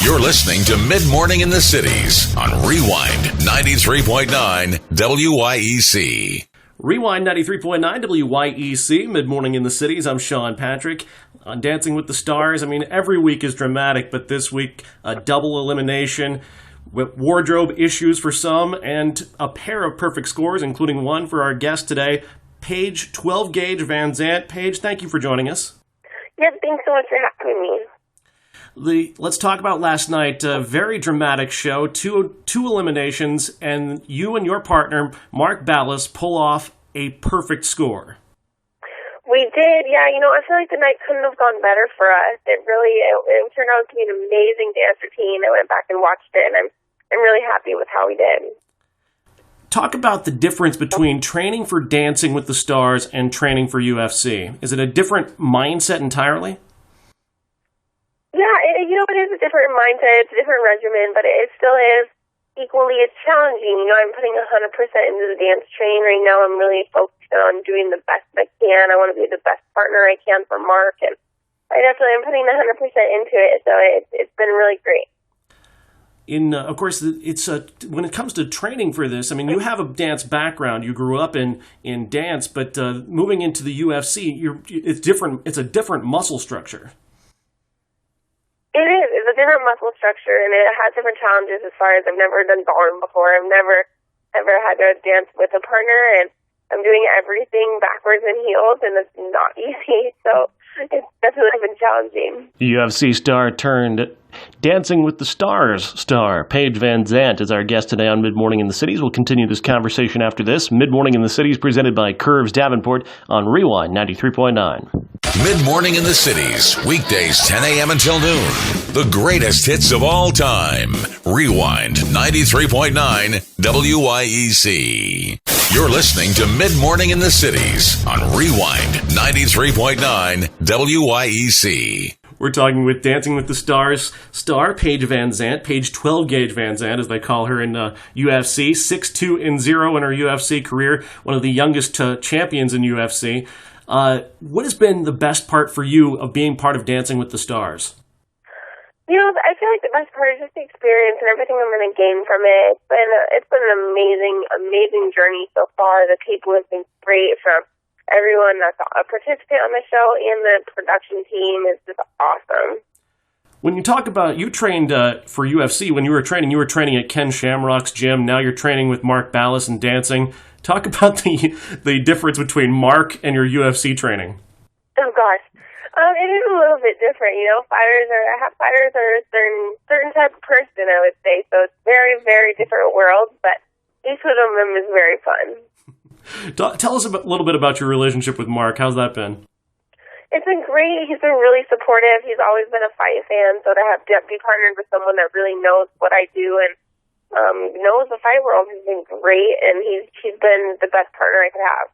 You're listening to Mid-Morning in the Cities on Rewind 93.9 WYEC. Rewind 93.9 WYEC, Mid-Morning in the Cities. I'm Sean Patrick. On Dancing with the Stars, I mean, every week is dramatic, but this week, a double elimination with wardrobe issues for some and a pair of perfect scores, including one for our guest today, Paige 12-Gauge Van Zant. Paige, thank you for joining us. Yeah, thanks so much for having me. Let's talk about last night. A very dramatic show, two eliminations, and you and your partner, Mark Ballas, pull off a perfect score. We did, yeah. I feel like the night couldn't have gone better for us. It turned out to be an amazing dance routine. I went back and watched it, and I'm really happy with how we did. Talk about the difference between training for Dancing with the Stars and training for UFC. Is it a different mindset entirely? Yeah, it is a different mindset, it's a different regimen, but it still is equally as challenging. I'm putting 100% into the dance training right now. I'm really focused on doing the best I can. I want to be the best partner I can for Mark, and I'm putting 100% into it, so it's been really great. Of course, it's when it comes to training for this, I mean, you have a dance background. You grew up in dance, but moving into the UFC, it's different. It's a different muscle structure. It is. It's a different muscle structure, and it has different challenges as far as I've never done ballroom before. I've never, ever had to dance with a partner, and I'm doing everything backwards in heels, and it's not easy. So it's definitely been challenging. UFC star turned Dancing with the Stars star Paige Van Zant is our guest today on Mid-Morning in the Cities. We'll continue this conversation after this. Mid-Morning in the Cities presented by Curves Davenport on Rewind 93.9. Mid-Morning in the Cities, weekdays 10 a.m. until noon. The greatest hits of all time. Rewind 93.9 WYEC. You're listening to Mid-Morning in the Cities on Rewind 93.9 WYEC. We're talking with Dancing with the Stars star Paige Van Zant, Paige 12-Gauge Van Zant, as they call her in UFC, 6-2-0 in her UFC career, one of the youngest champions in UFC. What has been the best part for you of being part of Dancing with the Stars? I feel like the best part is just the experience and everything I'm going to gain from it. It's been an amazing journey so far. The people have been great, from everyone that's a participant on the show, and the production team is just awesome. When you talk about, you trained for UFC, when you were training at Ken Shamrock's gym. Now you're training with Mark Ballas and dancing. Talk about the difference between Mark and your UFC training. Oh gosh, it is a little bit different. Fighters are a certain type of person, I would say. So it's very, very different worlds, but each of them is very fun. Tell us a little bit about your relationship with Mark. How's that been? It's been great. He's been really supportive. He's always been a fight fan, so to be partnered with someone that really knows what I do and knows the fight world has been great, and he's been the best partner I could have.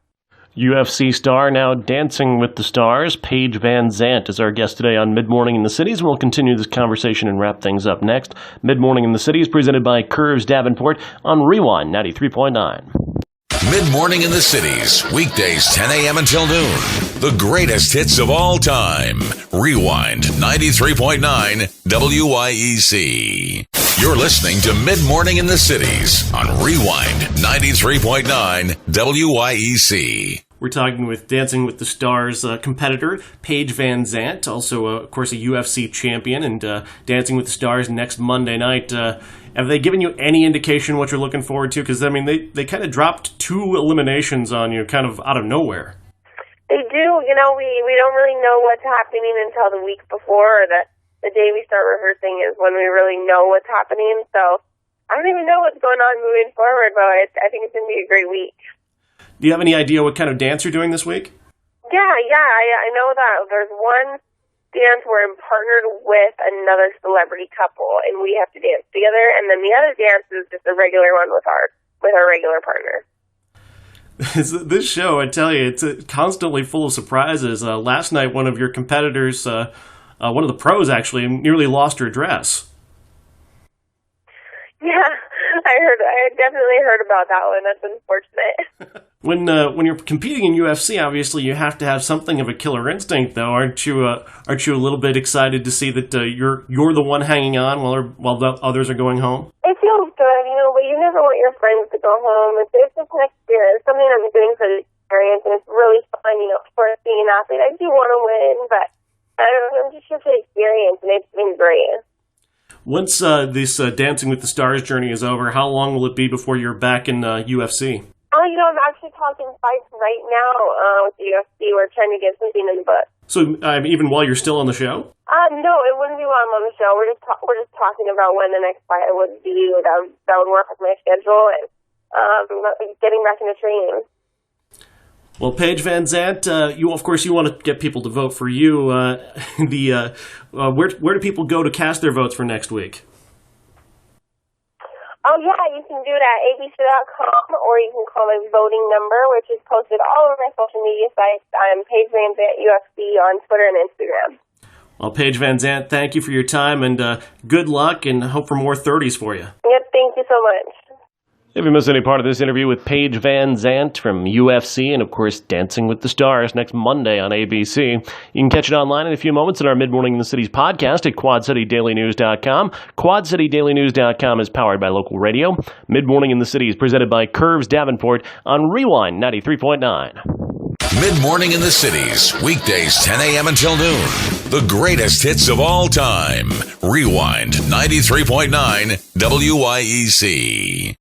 UFC star, now Dancing with the Stars, Paige Van Zant is our guest today on Mid-Morning in the Cities. We'll continue this conversation and wrap things up next. Mid-Morning in the Cities presented by Curves Davenport on Rewind 93.9. Mid-Morning in the Cities, weekdays 10 a.m. until noon. The greatest hits of all time. Rewind 93.9 WYEC. You're listening to Mid-Morning in the Cities on Rewind 93.9 WYEC. We're talking with Dancing with the Stars competitor, Paige Van Zant, also, of course, a UFC champion, and Dancing with the Stars next Monday night. Have they given you any indication what you're looking forward to? Because, I mean, they kind of dropped 2 eliminations on you kind of out of nowhere. They do. We don't really know what's happening until the week before, or the day we start rehearsing is when we really know what's happening. So I don't even know what's going on moving forward, but I think it's going to be a great week. Do you have any idea what kind of dance you're doing this week? Yeah. I know that there's one dance where I'm partnered with another celebrity couple, and we have to dance together. And then the other dance is just a regular one with our regular partner. This show, I tell you, it's constantly full of surprises. Last night, one of your competitors, one of the pros actually, nearly lost her dress. Yeah, I definitely heard about that one. That's unfortunate. When you're competing in UFC, obviously you have to have something of a killer instinct, though. Aren't you a little bit excited to see that you're the one hanging on while the others are going home? It feels good, but you never want your friends to go home. It's just an experience, something I'm doing for the experience, and it's really fun. Of course, being an athlete, I do want to win, but I'm just here for the experience, and it's been great. Once this Dancing with the Stars journey is over, how long will it be before you're back in UFC? I'm actually talking fights right now with the UFC. We're trying to get something in the book. So even while you're still on the show? No, it wouldn't be while I'm on the show. We're just talking about when the next fight would be. That would work with my schedule and getting back into training. Well, Paige Van Zant, you want to get people to vote for you. Where do people go to cast their votes for next week? Oh, yeah, you can do it at abc.com, or you can call my voting number, which is posted all over my social media sites. I'm Paige Van Zant UFC on Twitter and Instagram. Well, Paige Van Zant, thank you for your time, and good luck, and hope for more 30s for you. Yep, thank you so much. If you missed any part of this interview with Paige Van Zant from UFC and, of course, Dancing with the Stars next Monday on ABC, you can catch it online in a few moments in our Mid Morning in the Cities podcast at QuadCityDailyNews.com. QuadCityDailyNews.com is powered by local radio. Mid Morning in the Cities presented by Curves Davenport on Rewind 93.9. Mid Morning in the Cities, weekdays 10 a.m. until noon. The greatest hits of all time. Rewind 93.9 WYEC.